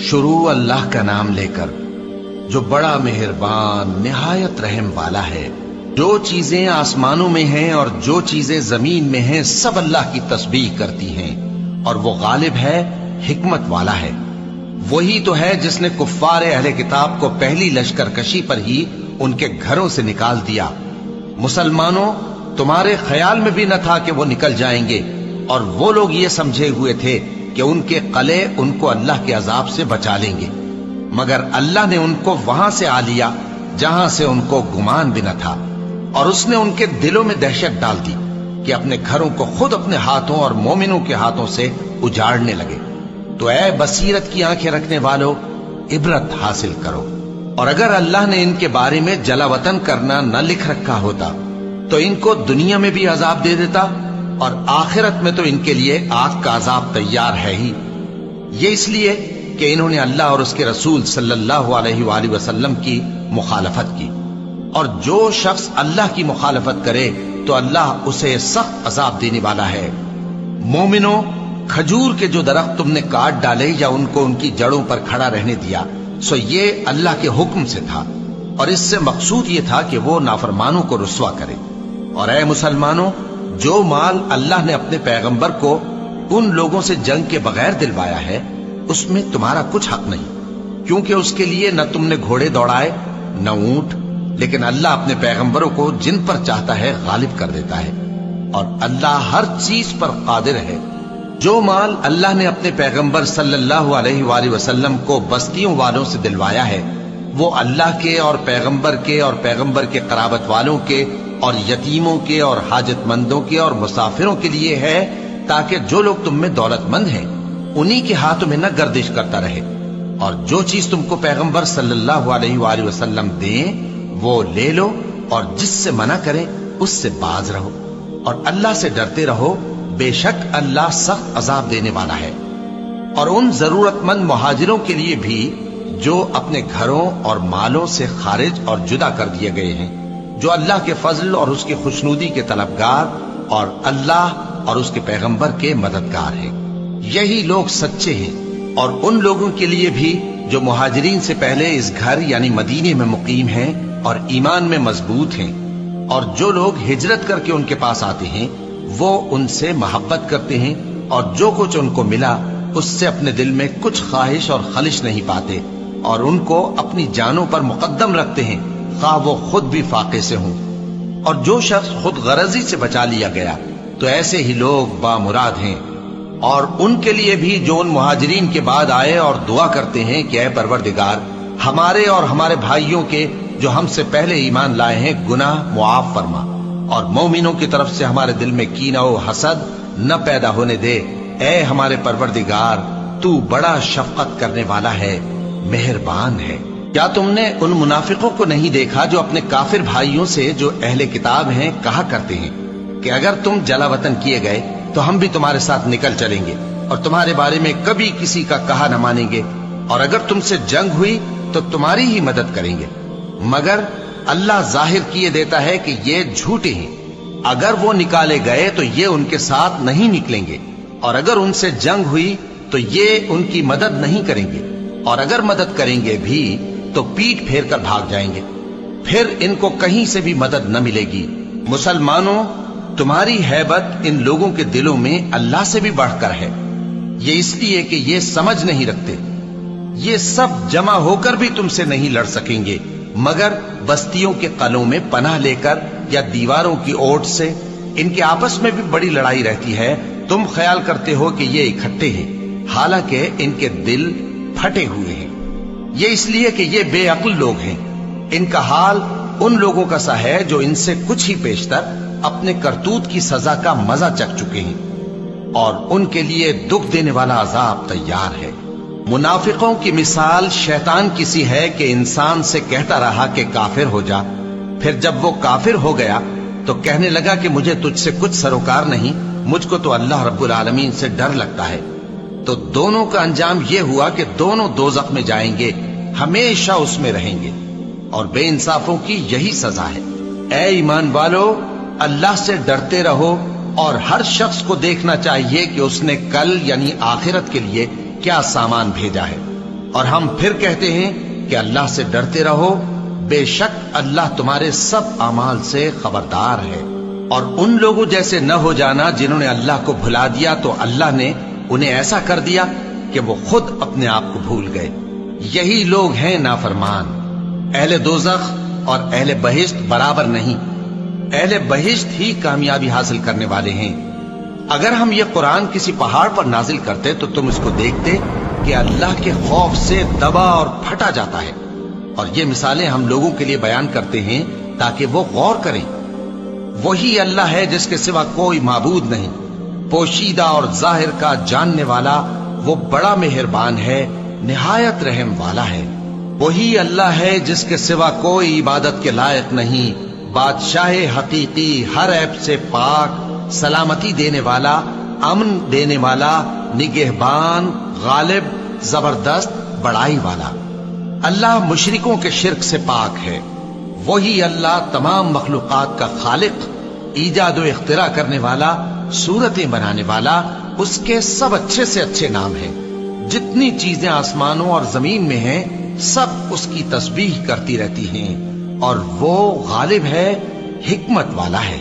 شروع اللہ کا نام لے کر جو بڑا مہربان نہایت رحم والا ہے۔ جو چیزیں آسمانوں میں ہیں اور جو چیزیں زمین میں ہیں سب اللہ کی تسبیح کرتی ہیں، اور وہ غالب ہے، حکمت والا ہے۔ وہی تو ہے جس نے کفار اہل کتاب کو پہلی لشکر کشی پر ہی ان کے گھروں سے نکال دیا۔ مسلمانوں، تمہارے خیال میں بھی نہ تھا کہ وہ نکل جائیں گے، اور وہ لوگ یہ سمجھے ہوئے تھے کہ ان کے قلعے ان کو اللہ کے عذاب سے بچا لیں گے، مگر اللہ نے ان کو وہاں سے آ لیا جہاں سے ان کو گمان بھی نہ تھا، اور اس نے ان کے دلوں میں دہشت ڈال دی کہ اپنے گھروں کو خود اپنے ہاتھوں اور مومنوں کے ہاتھوں سے اجاڑنے لگے۔ تو اے بصیرت کی آنکھیں رکھنے والو، عبرت حاصل کرو۔ اور اگر اللہ نے ان کے بارے میں جلا وطن کرنا نہ لکھ رکھا ہوتا تو ان کو دنیا میں بھی عذاب دے دیتا، اور آخرت میں تو ان کے لیے آگ کا عذاب تیار ہے ہی۔ یہ اس لیے کہ انہوں نے اللہ اور اس کے رسول صلی اللہ علیہ وآلہ وسلم کی مخالفت کی، اور جو شخص اللہ کی مخالفت کرے تو اللہ اسے سخت عذاب دینے والا ہے۔ مومنوں، کھجور کے جو درخت تم نے کاٹ ڈالے یا ان کو ان کی جڑوں پر کھڑا رہنے دیا، سو یہ اللہ کے حکم سے تھا، اور اس سے مقصود یہ تھا کہ وہ نافرمانوں کو رسوا کرے۔ اور اے مسلمانوں، جو مال اللہ نے اپنے پیغمبر کو ان لوگوں سے جنگ کے بغیر دلوایا ہے اس میں تمہارا کچھ حق نہیں، کیونکہ اس کے لیے نہ تم نے گھوڑے دوڑائے نہ اونٹ، لیکن اللہ اپنے پیغمبروں کو جن پر چاہتا ہے غالب کر دیتا ہے، اور اللہ ہر چیز پر قادر ہے۔ جو مال اللہ نے اپنے پیغمبر صلی اللہ علیہ وآلہ وسلم کو بستیوں والوں سے دلوایا ہے وہ اللہ کے اور پیغمبر کے قرابت والوں کے اور یتیموں کے اور حاجت مندوں کے اور مسافروں کے لیے ہے، تاکہ جو لوگ تم میں دولت مند ہیں انہی کے ہاتھوں میں نہ گردش کرتا رہے، اور جو چیز تم کو پیغمبر صلی اللہ علیہ وآلہ وسلم دیں وہ لے لو، اور جس سے منع کریں اس سے باز رہو، اور اللہ سے ڈرتے رہو، بے شک اللہ سخت عذاب دینے والا ہے۔ اور ان ضرورت مند مہاجروں کے لیے بھی جو اپنے گھروں اور مالوں سے خارج اور جدا کر دیے گئے ہیں، جو اللہ کے فضل اور اس کی خوشنودی کے طلبگار اور اللہ اور اس کے پیغمبر کے مددگار ہیں، یہی لوگ سچے ہیں۔ اور ان لوگوں کے لیے بھی جو مہاجرین سے پہلے اس گھر یعنی مدینے میں مقیم ہیں اور ایمان میں مضبوط ہیں، اور جو لوگ ہجرت کر کے ان کے پاس آتے ہیں وہ ان سے محبت کرتے ہیں، اور جو کچھ ان کو ملا اس سے اپنے دل میں کچھ خواہش اور خلش نہیں پاتے، اور ان کو اپنی جانوں پر مقدم رکھتے ہیں خواہ وہ خود بھی فاقے سے ہوں۔ اور جو شخص خود غرضی سے بچا لیا گیا تو ایسے ہی لوگ بامراد ہیں۔ اور ان کے لیے بھی جو ان مہاجرین کے بعد آئے اور دعا کرتے ہیں کہ اے پروردگار ہمارے اور ہمارے بھائیوں کے جو ہم سے پہلے ایمان لائے ہیں گناہ معاف فرما، اور مومنوں کی طرف سے ہمارے دل میں کینہ و حسد نہ پیدا ہونے دے، اے ہمارے پروردگار تو بڑا شفقت کرنے والا ہے، مہربان ہے۔ کیا تم نے ان منافقوں کو نہیں دیکھا جو اپنے کافر بھائیوں سے جو اہل کتاب ہیں کہا کرتے ہیں کہ اگر تم جلا وطن کیے گئے تو ہم بھی تمہارے ساتھ نکل چلیں گے اور تمہارے بارے میں کبھی کسی کا کہا نہ مانیں گے، اور اگر تم سے جنگ ہوئی تو تمہاری ہی مدد کریں گے، مگر اللہ ظاہر کیے دیتا ہے کہ یہ جھوٹے ہیں۔ اگر وہ نکالے گئے تو یہ ان کے ساتھ نہیں نکلیں گے، اور اگر ان سے جنگ ہوئی تو یہ ان کی مدد نہیں کریں گے، اور اگر مدد کریں گے بھی تو پیٹ پھیر کر بھاگ جائیں گے، پھر ان کو کہیں سے بھی مدد نہ ملے گی۔ مسلمانوں، تمہاری ہیبت ان لوگوں کے دلوں میں اللہ سے بھی بڑھ کر ہے، یہ اس لیے کہ یہ سمجھ نہیں رکھتے۔ یہ سب جمع ہو کر بھی تم سے نہیں لڑ سکیں گے مگر بستیوں کے قلعوں میں پناہ لے کر یا دیواروں کی اوٹ سے۔ ان کے آپس میں بھی بڑی لڑائی رہتی ہے، تم خیال کرتے ہو کہ یہ اکٹھے ہیں، حالانکہ ان کے دل پھٹے ہوئے ہیں۔ یہ اس لیے کہ یہ بے عقل لوگ ہیں۔ ان کا حال ان لوگوں کا سا ہے جو ان سے کچھ ہی پیشتر اپنے کرتوت کی سزا کا مزہ چکھ چکے ہیں، اور ان کے لیے دکھ دینے والا عذاب تیار ہے۔ منافقوں کی مثال شیطان کی سی ہے کہ انسان سے کہتا رہا کہ کافر ہو جا، پھر جب وہ کافر ہو گیا تو کہنے لگا کہ مجھے تجھ سے کچھ سروکار نہیں، مجھ کو تو اللہ رب العالمین سے ڈر لگتا ہے۔ تو دونوں کا انجام یہ ہوا کہ دونوں دوزخ میں جائیں گے، ہمیشہ اس میں رہیں گے، اور بے انصافوں کی یہی سزا ہے۔ اے ایمان والو، اللہ سے ڈرتے رہو، اور ہر شخص کو دیکھنا چاہیے کہ اس نے کل یعنی آخرت کے لیے کیا سامان بھیجا ہے، اور ہم پھر کہتے ہیں کہ اللہ سے ڈرتے رہو، بے شک اللہ تمہارے سب اعمال سے خبردار ہے۔ اور ان لوگوں جیسے نہ ہو جانا جنہوں نے اللہ کو بھلا دیا تو اللہ نے انہیں ایسا کر دیا کہ وہ خود اپنے آپ کو بھول گئے۔ یہی لوگ ہیں نافرمان۔ اہل دوزخ اور اہل بہشت برابر نہیں، اہل بہشت ہی کامیابی حاصل کرنے والے ہیں۔ اگر ہم یہ قرآن کسی پہاڑ پر نازل کرتے تو تم اس کو دیکھتے کہ اللہ کے خوف سے دبا اور پھٹا جاتا ہے۔ اور یہ مثالیں ہم لوگوں کے لیے بیان کرتے ہیں تاکہ وہ غور کریں۔ وہی اللہ ہے جس کے سوا کوئی معبود نہیں، پوشیدہ اور ظاہر کا جاننے والا، وہ بڑا مہربان ہے، نہایت رحم والا ہے۔ وہی اللہ ہے جس کے سوا کوئی عبادت کے لائق نہیں، بادشاہ حقیقی، ہر عیب سے پاک، سلامتی دینے والا، امن دینے والا، نگہبان، غالب، زبردست، بڑائی والا۔ اللہ مشرکوں کے شرک سے پاک ہے۔ وہی اللہ تمام مخلوقات کا خالق، ایجاد و اختراع کرنے والا، صورتیں بنانے والا، اس کے سب اچھے سے اچھے نام ہیں۔ جتنی چیزیں آسمانوں اور زمین میں ہیں سب اس کی تسبیح کرتی رہتی ہیں، اور وہ غالب ہے، حکمت والا ہے۔